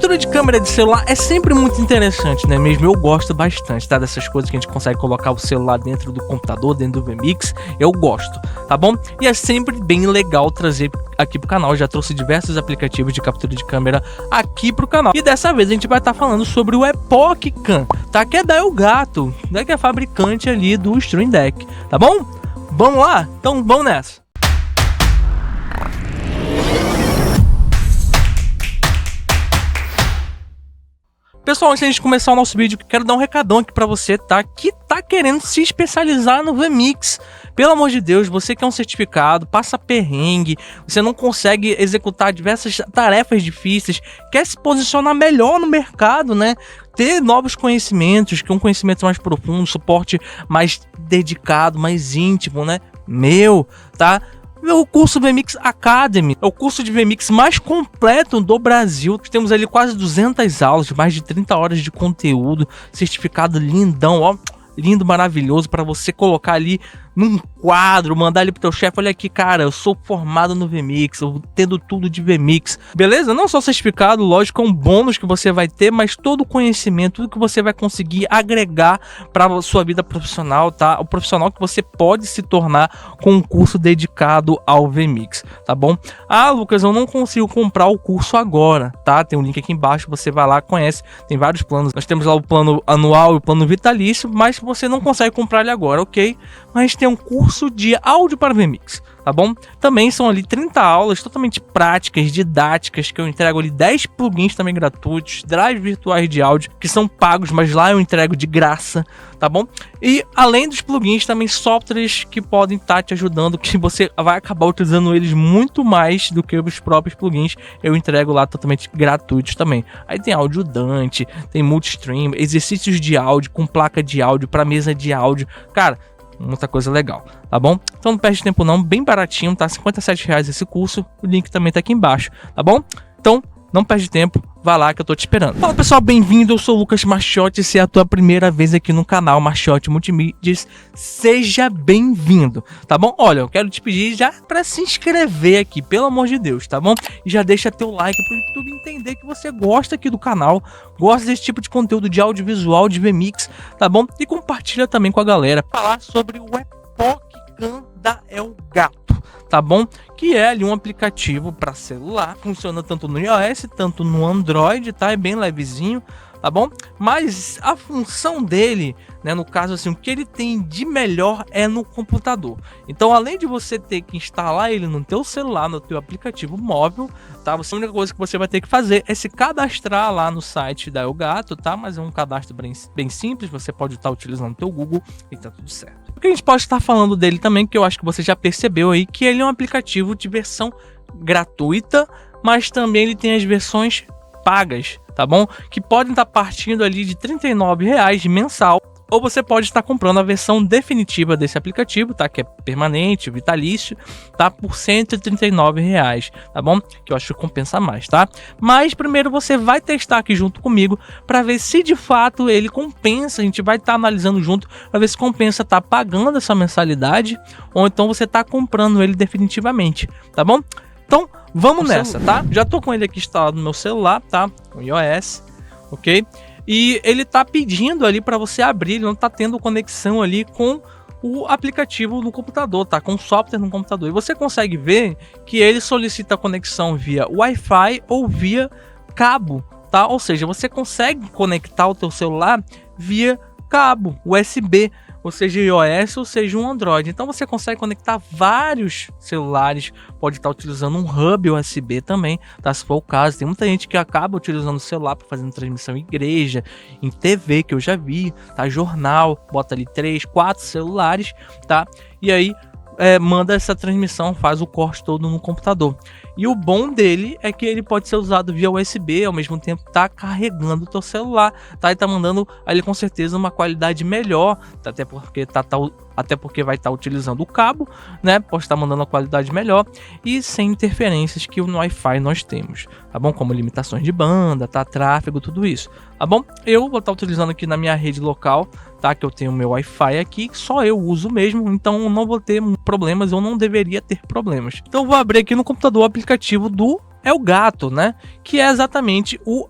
Captura de câmera de celular é sempre muito interessante, né mesmo? Eu gosto bastante, tá? Dessas coisas que a gente consegue colocar o celular dentro do computador, dentro do VMix, eu gosto, tá bom? E é sempre bem legal trazer aqui pro canal, já trouxe diversos aplicativos de captura de câmera aqui pro canal. E dessa vez a gente vai estar falando sobre o Epoch Cam, tá? Que é da Elgato, né? Que é a fabricante ali do Stream Deck, tá bom? Vamos lá? Então vamos nessa! Pessoal, antes de a gente começar o nosso vídeo, quero dar um recadão aqui pra você, tá? Que tá querendo se especializar no VMix. Pelo amor de Deus, você quer um certificado, passa perrengue, você não consegue executar diversas tarefas difíceis, quer se posicionar melhor no mercado, né? Ter novos conhecimentos, que um conhecimento mais profundo, suporte mais dedicado, mais íntimo, né? Tá? O curso VMix Academy é o curso de VMix mais completo do Brasil. Temos ali quase 200 aulas, mais de 30 horas de conteúdo, certificado lindão, ó, lindo, maravilhoso, para você colocar ali num quadro, mandar ali pro teu chefe: olha aqui, cara, eu sou formado no VMix, eu tendo tudo de VMix, beleza? Não só certificado, lógico, é um bônus que você vai ter, mas todo o conhecimento, tudo que você vai conseguir agregar para sua vida profissional, tá? O profissional que você pode se tornar com um curso dedicado ao VMix, tá bom? Ah, Lucas, eu não consigo comprar o curso agora, tá? Tem um link aqui embaixo, você vai lá, conhece, tem vários planos. Nós temos lá o plano anual e o plano vitalício, mas você não consegue comprar ele agora, ok? Mas tem um curso de áudio para VMix, tá bom? Também são ali 30 aulas totalmente práticas, didáticas, que eu entrego ali 10 plugins também gratuitos, drives virtuais de áudio, que são pagos, mas lá eu entrego de graça, tá bom? E além dos plugins, também softwares que podem estar te ajudando, que você vai acabar utilizando eles muito mais do que os próprios plugins, eu entrego lá totalmente gratuitos também. Aí tem áudio Dante, tem multistream, exercícios de áudio com placa de áudio para mesa de áudio, cara, muita coisa legal, tá bom? Então não perde tempo não, bem baratinho, tá? R$57 esse curso, o link também tá aqui embaixo, tá bom? Então não perde tempo, vai lá que eu tô te esperando. Fala pessoal, bem-vindo, eu sou o Lucas Marchiotti, se é a tua primeira vez aqui no canal Marchiotti Multimídias, seja bem-vindo, tá bom? Olha, eu quero te pedir já pra se inscrever aqui, pelo amor de Deus, tá bom? E já deixa teu like pro YouTube entender que você gosta aqui do canal, gosta desse tipo de conteúdo de audiovisual, de VMix, tá bom? E compartilha também com a galera, falar sobre o Epoch Cam da Elgato, tá bom? Que é ali um aplicativo para celular, funciona tanto no iOS, tanto no Android, tá? É bem levezinho, tá bom? Mas a função dele, né, no caso assim, o que ele tem de melhor é no computador. Então, além de você ter que instalar ele no teu celular, no teu aplicativo móvel, tá? A única coisa que você vai ter que fazer é se cadastrar lá no site da Elgato, tá? Mas é um cadastro bem simples, você pode estar utilizando o teu Google e tá tudo certo. O que a gente pode estar falando dele também, que eu acho que você já percebeu aí, que ele é um aplicativo de versão gratuita, mas também ele tem as versões pagas, tá bom? Que podem estar partindo ali de R$39 de mensal, ou você pode estar comprando a versão definitiva desse aplicativo, tá? Que é permanente, vitalício, tá? Por R$139, tá bom? Que eu acho que compensa mais, tá? Mas primeiro você vai testar aqui junto comigo para ver se de fato ele compensa. A gente vai estar analisando junto para ver se compensa tá pagando essa mensalidade ou então você tá comprando ele definitivamente, tá bom? Então vamos nessa, tá? Já tô com ele aqui instalado no meu celular, tá? O iOS, ok? E ele tá pedindo ali para você abrir, ele não tá tendo conexão ali com o aplicativo no computador, tá? Com o software no computador. E você consegue ver que ele solicita conexão via Wi-Fi ou via cabo, tá? Ou seja, você consegue conectar o teu celular via cabo USB, ou seja, iOS, ou seja, um Android. Então você consegue conectar vários celulares, pode estar utilizando um hub USB também, tá? Se for o caso, tem muita gente que acaba utilizando o celular para fazer transmissão em igreja, em TV, que eu já vi, tá? Jornal, bota ali 3, 4 celulares, tá? E aí manda essa transmissão, faz o corte todo no computador. E o bom dele é que ele pode ser usado via USB, ao mesmo tempo tá carregando o teu celular, tá? E tá mandando ali com certeza uma qualidade melhor, tá? Até porque vai estar utilizando o cabo, né? Pode estar mandando uma qualidade melhor e sem interferências que no Wi-Fi nós temos, tá bom? Como limitações de banda, tá? Tráfego, tudo isso, tá bom? Eu vou estar utilizando aqui na minha rede local, tá? Que eu tenho meu Wi-Fi aqui, só eu uso mesmo, então eu não vou ter problemas, eu não deveria ter problemas. Então eu vou abrir aqui no computador o aplicativo do Elgato, né? Que é exatamente o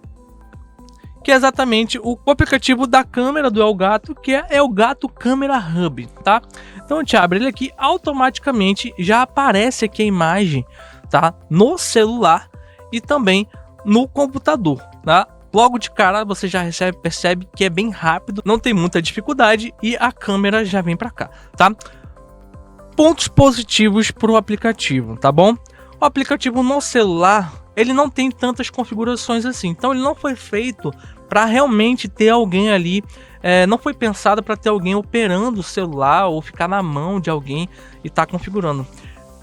que é exatamente o aplicativo da câmera do Elgato, que é Elgato Camera Hub, tá? Então a gente abre ele aqui, automaticamente já aparece aqui a imagem, tá? No celular e também no computador, tá? Logo de cara você já percebe que é bem rápido, não tem muita dificuldade e a câmera já vem para cá, tá? Pontos positivos para o aplicativo, tá bom? O aplicativo no celular, ele não tem tantas configurações assim, então ele não foi feito para realmente ter alguém ali, não foi pensado para ter alguém operando o celular ou ficar na mão de alguém e tá configurando.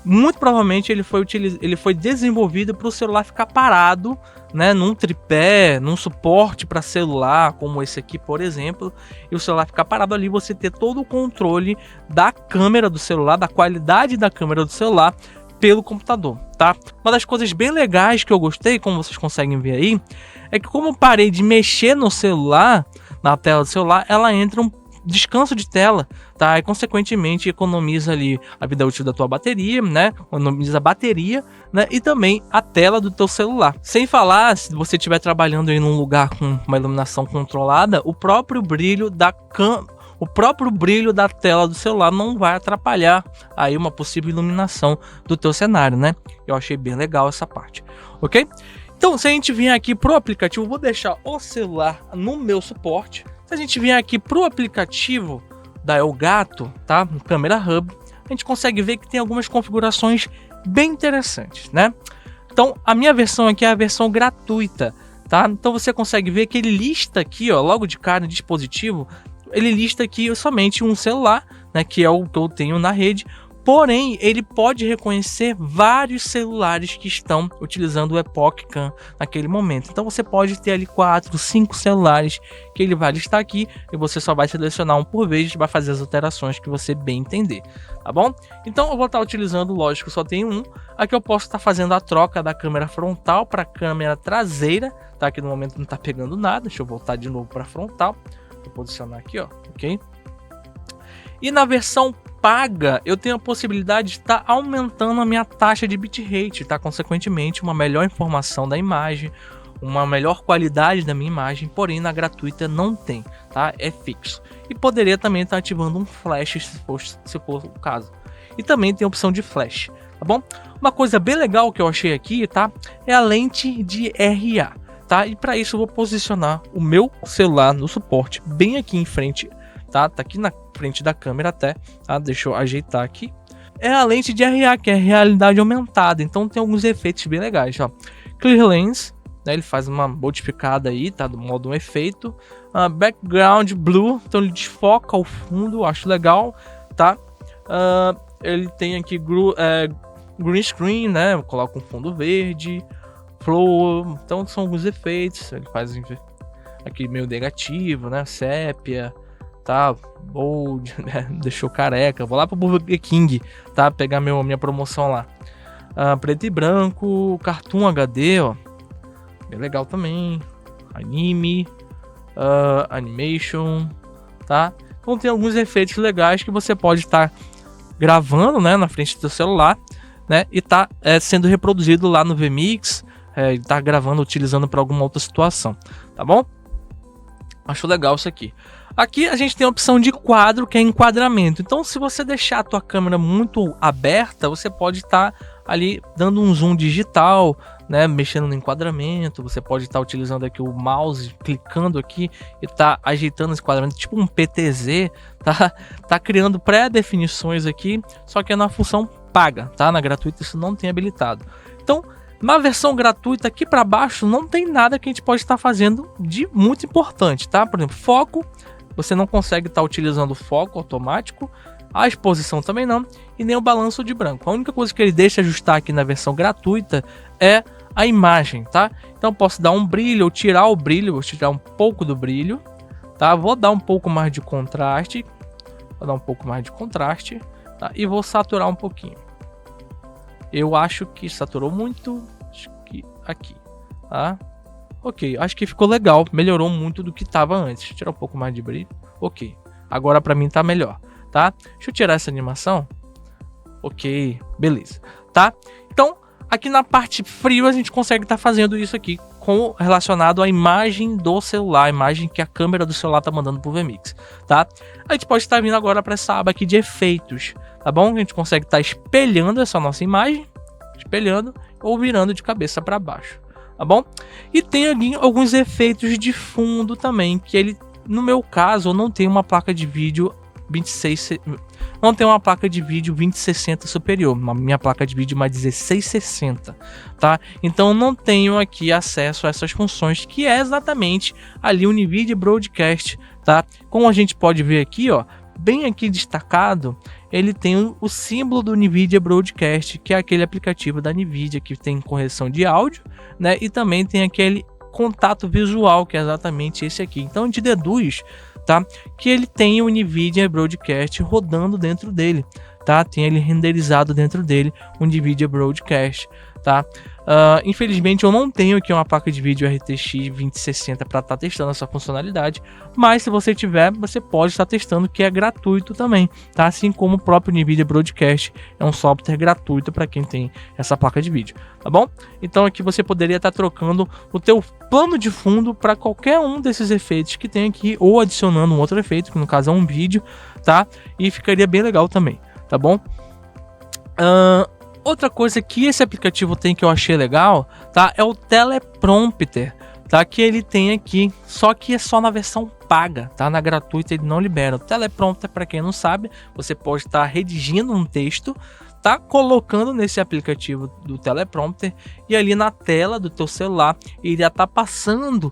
Muito provavelmente ele foi desenvolvido para o celular ficar parado, né, num tripé, num suporte para celular, como esse aqui, por exemplo, e o celular ficar parado ali, você ter todo o controle da câmera do celular, da qualidade da câmera do celular pelo computador, tá? Uma das coisas bem legais que eu gostei, como vocês conseguem ver aí, é que como eu parei de mexer no celular, na tela do celular, ela entra um descanso de tela, tá? E consequentemente economiza ali a vida útil da tua bateria, né? Economiza a bateria, né? E também a tela do teu celular. Sem falar, se você estiver trabalhando aí num lugar com uma iluminação controlada, o próprio brilho da tela do celular não vai atrapalhar aí uma possível iluminação do teu cenário, né? Eu achei bem legal essa parte, ok? Então, se a gente vier aqui pro aplicativo, vou deixar o celular no meu suporte. Se a gente vier aqui pro aplicativo da Elgato, tá? No Camera Hub, a gente consegue ver que tem algumas configurações bem interessantes, né? Então, a minha versão aqui é a versão gratuita, tá? Então você consegue ver que ele lista aqui, ó, logo de cara no dispositivo, ele lista aqui somente um celular, né, que é o que eu tenho na rede. Porém, ele pode reconhecer vários celulares que estão utilizando o Epoch Cam naquele momento. Então você pode ter ali 4, 5 celulares que ele vai listar aqui e você só vai selecionar um por vez e vai fazer as alterações que você bem entender, tá bom? Então eu vou estar utilizando, lógico, só tem um. Aqui eu posso estar fazendo a troca da câmera frontal para a câmera traseira, tá? Aqui no momento não está pegando nada. Deixa eu voltar de novo para frontal. Vou posicionar aqui, ó, ok? E na versão paga, eu tenho a possibilidade de estar aumentando a minha taxa de bitrate, tá? Consequentemente, uma melhor informação da imagem, uma melhor qualidade da minha imagem, porém na gratuita não tem, tá? É fixo. E poderia também estar ativando um flash se for o caso. E também tem a opção de flash, tá bom? Uma coisa bem legal que eu achei aqui, tá? É a lente de RA, tá? E para isso eu vou posicionar o meu celular no suporte bem aqui em frente, tá? Tá aqui na frente da câmera até, tá? Deixa eu ajeitar aqui. É a lente de RA, que é realidade aumentada, então tem alguns efeitos bem legais, ó. Clear Lens, né? Ele faz uma modificada aí, tá? Do modo um efeito. Background Blue, então ele desfoca o fundo, acho legal, tá? Ele tem aqui Green Screen, né? Coloca um fundo verde. Flow, então são alguns efeitos. Ele faz aqui meio negativo, né? Sépia, tá? Bold, né? Deixou careca. Vou lá pro Burger King, tá? Pegar minha promoção lá. Preto e branco, Cartoon HD, ó. Bem legal também. Anime, Animation, tá? Então tem alguns efeitos legais que você pode estar gravando, né? Na frente do celular, né? E tá sendo reproduzido lá no vMix. Tá gravando, utilizando para alguma outra situação, tá bom? Acho legal isso aqui. Aqui a gente tem a opção de quadro, que é enquadramento. Então, se você deixar a tua câmera muito aberta, você pode estar ali dando um zoom digital, né, mexendo no enquadramento. Você pode estar utilizando aqui o mouse, clicando aqui e tá ajeitando esse enquadramento, tipo um PTZ, tá criando pré-definições aqui, só que é na função paga, tá? Na gratuita isso não tem habilitado. Então, na versão gratuita, aqui para baixo, não tem nada que a gente pode estar fazendo de muito importante, tá? Por exemplo, foco, você não consegue estar utilizando foco automático, a exposição também não, e nem o balanço de branco. A única coisa que ele deixa ajustar aqui na versão gratuita é a imagem, tá? Então eu posso dar um brilho ou tirar o brilho, vou tirar um pouco do brilho, tá? Vou dar um pouco mais de contraste, tá? E vou saturar um pouquinho. Eu acho que saturou muito, acho que aqui, tá? Ok, acho que ficou legal, melhorou muito do que estava antes. Deixa eu tirar um pouco mais de brilho. Ok, agora para mim tá melhor, tá? Deixa eu tirar essa animação. Ok, beleza, tá? Então, aqui na parte frio a gente consegue estar fazendo isso aqui relacionado à imagem do celular, a imagem que a câmera do celular tá mandando pro vMix, tá? A gente pode estar vindo agora para essa aba aqui de efeitos, tá bom? A gente consegue estar espelhando essa nossa imagem, espelhando ou virando de cabeça para baixo, tá bom? E tem ali alguns efeitos de fundo também, que ele, no meu caso, eu não tenho uma placa de vídeo 2060 superior, minha placa de vídeo é uma 1660, tá? Então não tenho aqui acesso a essas funções, que é exatamente ali o NVIDIA Broadcast, tá? Como a gente pode ver aqui, ó, bem aqui destacado, ele tem o símbolo do NVIDIA Broadcast, que é aquele aplicativo da NVIDIA que tem correção de áudio, né? E também tem aquele contato visual, que é exatamente esse aqui. Então a gente deduz, tá, que ele tem o NVIDIA Broadcast rodando dentro dele, tá? Tem ele renderizado dentro dele, o NVIDIA Broadcast, tá? Infelizmente eu não tenho aqui uma placa de vídeo RTX 2060 para estar testando essa funcionalidade, mas se você tiver, você pode estar testando, que é gratuito também, tá? Assim como o próprio NVIDIA Broadcast é um software gratuito para quem tem essa placa de vídeo, tá bom? Então aqui você poderia estar trocando o teu plano de fundo para qualquer um desses efeitos que tem aqui, ou adicionando um outro efeito, que no caso é um vídeo, tá? E ficaria bem legal também, tá bom? Outra coisa que esse aplicativo tem que eu achei legal, tá, é o teleprompter, tá, que ele tem aqui, só que é só na versão paga, tá, na gratuita ele não libera. O teleprompter, para quem não sabe, você pode estar redigindo um texto, tá, colocando nesse aplicativo do teleprompter, e ali na tela do teu celular ele já tá passando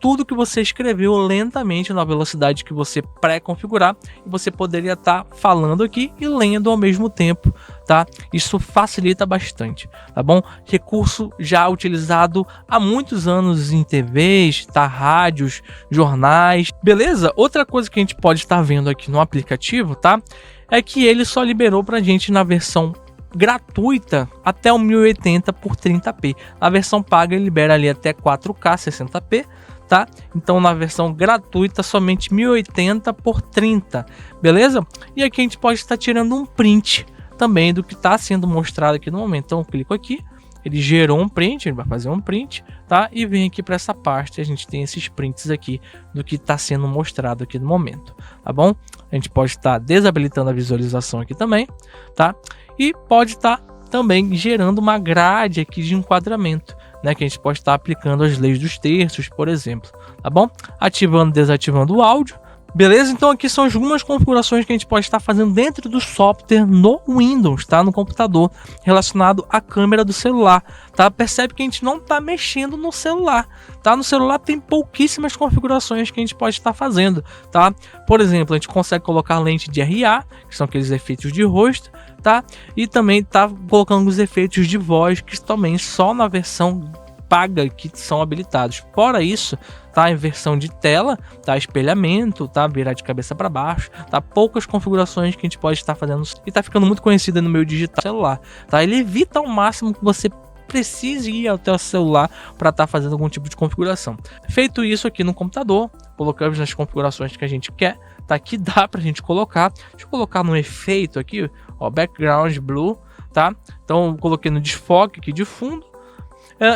tudo que você escreveu lentamente na velocidade que você pré-configurar, e você poderia estar falando aqui e lendo ao mesmo tempo, tá? Isso facilita bastante, tá bom? Recurso já utilizado há muitos anos em TVs, tá? Rádios, jornais, beleza? Outra coisa que a gente pode estar vendo aqui no aplicativo, tá? É que ele só liberou pra gente na versão gratuita até o 1080 por 30p. A versão paga ele libera ali até 4K 60p, tá? Então na versão gratuita somente 1080 por 30, beleza? E aqui a gente pode estar tirando um print também do que está sendo mostrado aqui no momento. Então eu clico aqui, ele gerou um print, ele vai fazer um print, tá? E vem aqui para essa parte, a gente tem esses prints aqui do que está sendo mostrado aqui no momento, tá bom? A gente pode estar desabilitando a visualização aqui também, tá? E pode estar também gerando uma grade aqui de enquadramento, né, que a gente pode estar aplicando as leis dos terços, por exemplo, tá bom? Ativando e desativando o áudio, beleza? Então aqui são algumas configurações que a gente pode estar fazendo dentro do software no Windows, tá? No computador, relacionado à câmera do celular, tá? Percebe que a gente não está mexendo no celular, tá? No celular tem pouquíssimas configurações que a gente pode estar fazendo, tá? Por exemplo, a gente consegue colocar lente de RA, que são aqueles efeitos de rosto, tá? E também tá colocando os efeitos de voz, que também só na versão paga que são habilitados. Fora isso, tá, em versão de tela, tá, espelhamento, tá, virar de cabeça para baixo, tá, poucas configurações que a gente pode estar fazendo, e tá ficando muito conhecida no meio digital celular, tá? Ele evita ao máximo que você precise ir até o celular para estar fazendo algum tipo de configuração. Feito isso aqui no computador, colocamos nas configurações que a gente quer, tá? Aqui dá pra gente colocar, deixa eu colocar no efeito aqui, ó, background blue, tá? Então eu coloquei no desfoque aqui de fundo.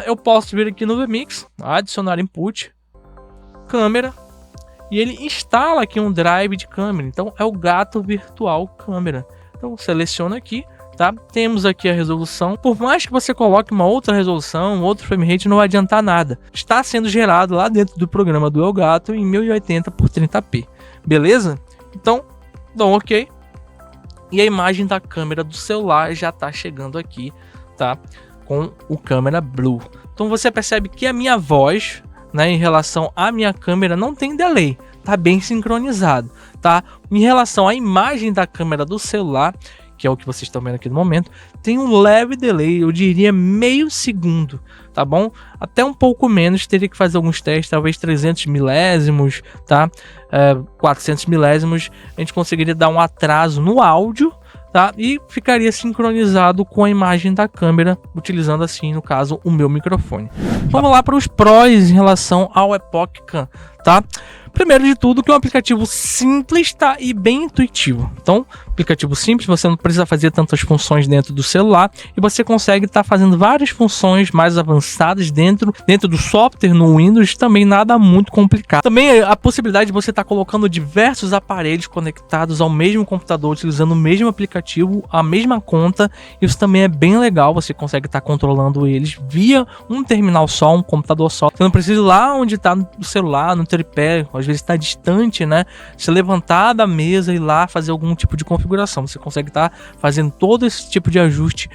Eu posso vir aqui no vMix, adicionar input, câmera, e ele instala aqui um drive de câmera. Então é o gato virtual câmera. Então seleciono aqui, tá? Temos aqui a resolução. Por mais que você coloque uma outra resolução, outro frame rate, não vai adiantar nada. Está sendo gerado lá dentro do programa do Elgato em 1080 por 30p, beleza? Então dou um OK. E a imagem da câmera do celular já está chegando aqui, tá? Com o câmera Blue. Então você percebe que a minha voz, né, em relação à minha câmera não tem delay, tá bem sincronizado, tá? Em relação à imagem da câmera do celular, que é o que vocês estão vendo aqui no momento, tem um leve delay, eu diria meio segundo, tá bom? Até um pouco menos, teria que fazer alguns testes, talvez 300 milésimos, tá? 400 milésimos, a gente conseguiria dar um atraso no áudio, tá? E ficaria sincronizado com a imagem da câmera, utilizando assim, no caso, o meu microfone. Vamos lá para os prós em relação ao Epoch Cam, tá? Primeiro de tudo, que é um aplicativo simples, tá? E bem intuitivo. Então, aplicativo simples, você não precisa fazer tantas funções dentro do celular e você consegue estar fazendo várias funções mais avançadas dentro do software no Windows, também nada muito complicado. Também a possibilidade de você estar colocando diversos aparelhos conectados ao mesmo computador, utilizando o mesmo aplicativo, a mesma conta, isso também é bem legal, você consegue estar controlando eles via um terminal só, um computador só. Você não precisa ir lá onde está no celular, no tripé, às vezes está distante, né? Se levantar da mesa e ir lá fazer algum tipo de configuração, você consegue estar fazendo todo esse tipo de ajuste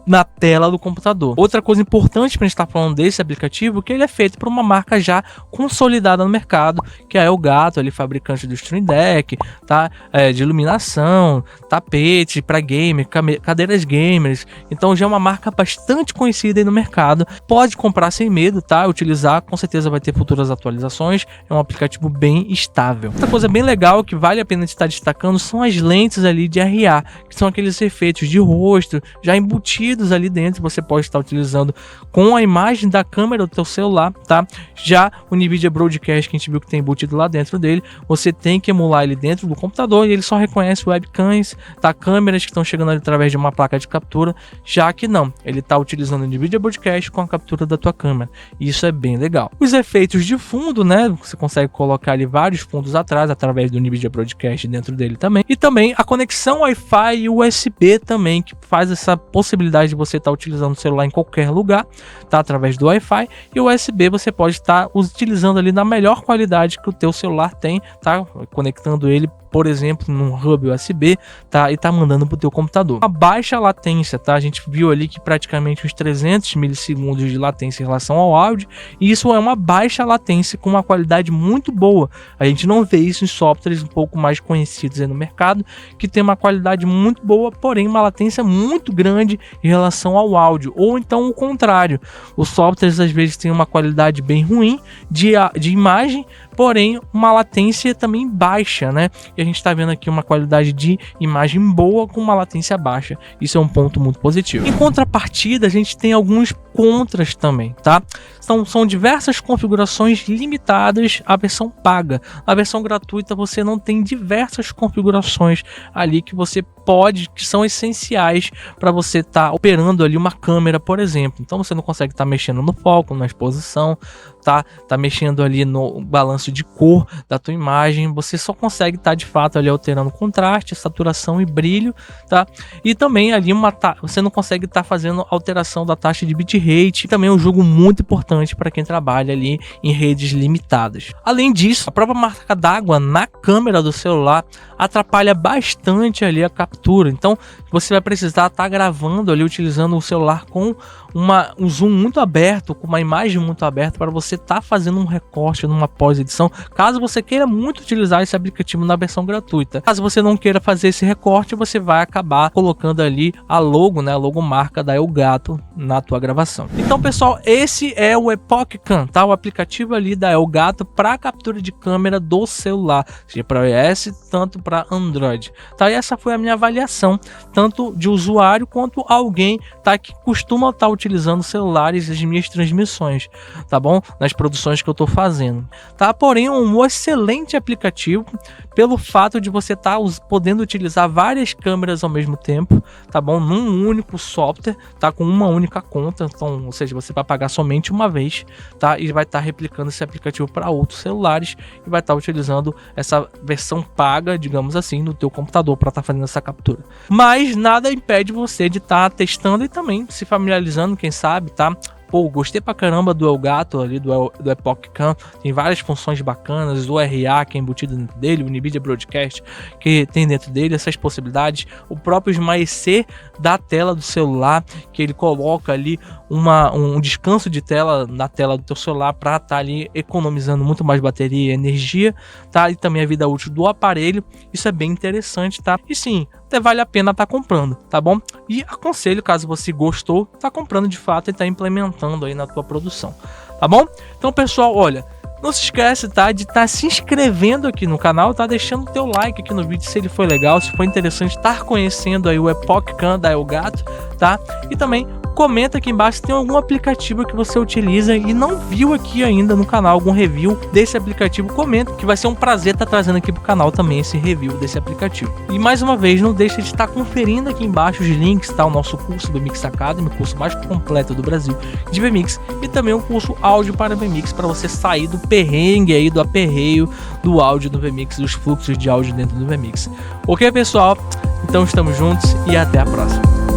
na tela do computador. Outra coisa importante para a gente estar falando desse aplicativo é que ele é feito por uma marca já consolidada no mercado, que é a Elgato, ele fabricante do Stream Deck, tá? De iluminação, tapete para gamer, cadeiras gamers. Então já é uma marca bastante conhecida aí no mercado. Pode comprar sem medo, tá? Utilizar, com certeza vai ter futuras atualizações. É um aplicativo bem estável. Outra coisa bem legal que vale a pena estar destacando são as lentes ali de RA, que são aqueles efeitos de rosto já embutidos ali dentro, você pode estar utilizando com a imagem da câmera do teu celular, tá? Já o NVIDIA Broadcast, que a gente viu que tem embutido lá dentro dele, você tem que emular ele dentro do computador e ele só reconhece webcams, tá? Câmeras que estão chegando ali através de uma placa de captura, já que não, ele está utilizando o NVIDIA Broadcast com a captura da tua câmera. Isso é bem legal. Os efeitos de fundo, né? Você consegue colocar ali vários fundos atrás através do NVIDIA Broadcast dentro dele também. E também a conexão Wi-Fi e USB também, que faz essa possibilidade de você estar utilizando o celular em qualquer lugar, tá? Através do Wi-Fi, e o USB você pode estar utilizando ali na melhor qualidade que o teu celular tem, tá? Conectando ele, por exemplo, num hub USB, tá? E tá mandando pro teu computador. A baixa latência, tá? A gente viu ali que praticamente uns 300 milissegundos de latência em relação ao áudio, e isso é uma baixa latência com uma qualidade muito boa. A gente não vê isso em softwares um pouco mais conhecidos aí no mercado, que tem uma qualidade muito boa, porém uma latência muito grande em relação ao áudio, ou então o contrário. Os softwares às vezes têm uma qualidade bem ruim de imagem, porém uma latência também baixa, né? E a gente está vendo aqui uma qualidade de imagem boa com uma latência baixa. Isso é um ponto muito positivo. Em contrapartida, a gente tem alguns contras também, tá? São diversas configurações limitadas à versão paga. A versão gratuita você não tem diversas configurações ali que você pode, que são essenciais para você estar operando ali uma câmera, por exemplo. Então você não consegue estar mexendo no foco, na exposição, tá mexendo ali no balanço de cor da tua imagem. Você só consegue estar de fato ali alterando contraste, saturação e brilho, tá? E também ali você não consegue estar fazendo alteração da taxa de bitrate. Também é um jogo muito importante para quem trabalha ali em redes limitadas. Além disso, a própria marca d'água na câmera do celular atrapalha bastante ali a captura. Então você vai precisar estar gravando ali utilizando o celular com um zoom muito aberto, com uma imagem muito aberta, para você estar fazendo um recorte numa pós-edição, caso você queira muito utilizar esse aplicativo na versão gratuita. Caso você não queira fazer esse recorte, você vai acabar colocando ali a logo, né, a logomarca da Elgato na tua gravação. Então, pessoal, esse é o Epoch Cam, tá? O aplicativo ali da Elgato para captura de câmera do celular, seja para iOS, tanto para Android, tá? E essa foi a minha avaliação, tanto de usuário quanto alguém, tá, que costuma estar utilizando celulares nas minhas transmissões, tá bom? Nas produções que eu tô fazendo, tá? Porém, um excelente aplicativo pelo fato de você estar podendo utilizar várias câmeras ao mesmo tempo, tá bom? Num único software, tá? Com uma única conta, então, ou seja, você vai pagar somente uma vez, tá? E vai estar replicando esse aplicativo para outros celulares e vai estar utilizando essa versão paga, digamos assim, no teu computador para estar fazendo essa captura. Mas nada impede você de estar testando e também se familiarizando, quem sabe, tá? Pô, gostei pra caramba do Elgato ali, do Epoch Cam, tem várias funções bacanas, o RA que é embutido dentro dele, o NVIDIA Broadcast que tem dentro dele, essas possibilidades, o próprio esmaecer da tela do celular, que ele coloca ali um descanso de tela na tela do teu celular para estar ali economizando muito mais bateria e energia, tá? E também a vida útil do aparelho, isso é bem interessante, tá? E sim, até vale a pena estar comprando, tá bom? E aconselho, caso você gostou, tá comprando de fato e tá implementando aí na tua produção, tá bom? Então, pessoal, olha, não se esquece, tá, de estar se inscrevendo aqui no canal, tá, deixando o teu like aqui no vídeo se ele foi legal, se foi interessante estar conhecendo aí o Epoch Cam da Elgato, tá? E também comenta aqui embaixo se tem algum aplicativo que você utiliza e não viu aqui ainda no canal, algum review desse aplicativo. Comenta, que vai ser um prazer estar trazendo aqui pro canal também esse review desse aplicativo. E mais uma vez, não deixe de estar conferindo aqui embaixo os links, tá? O nosso curso VMix Academy, o curso mais completo do Brasil de VMix, e também um curso áudio para VMix, para você sair do perrengue aí, do aperreio do áudio do VMix, dos fluxos de áudio dentro do VMix. Ok, pessoal? Então estamos juntos e até a próxima.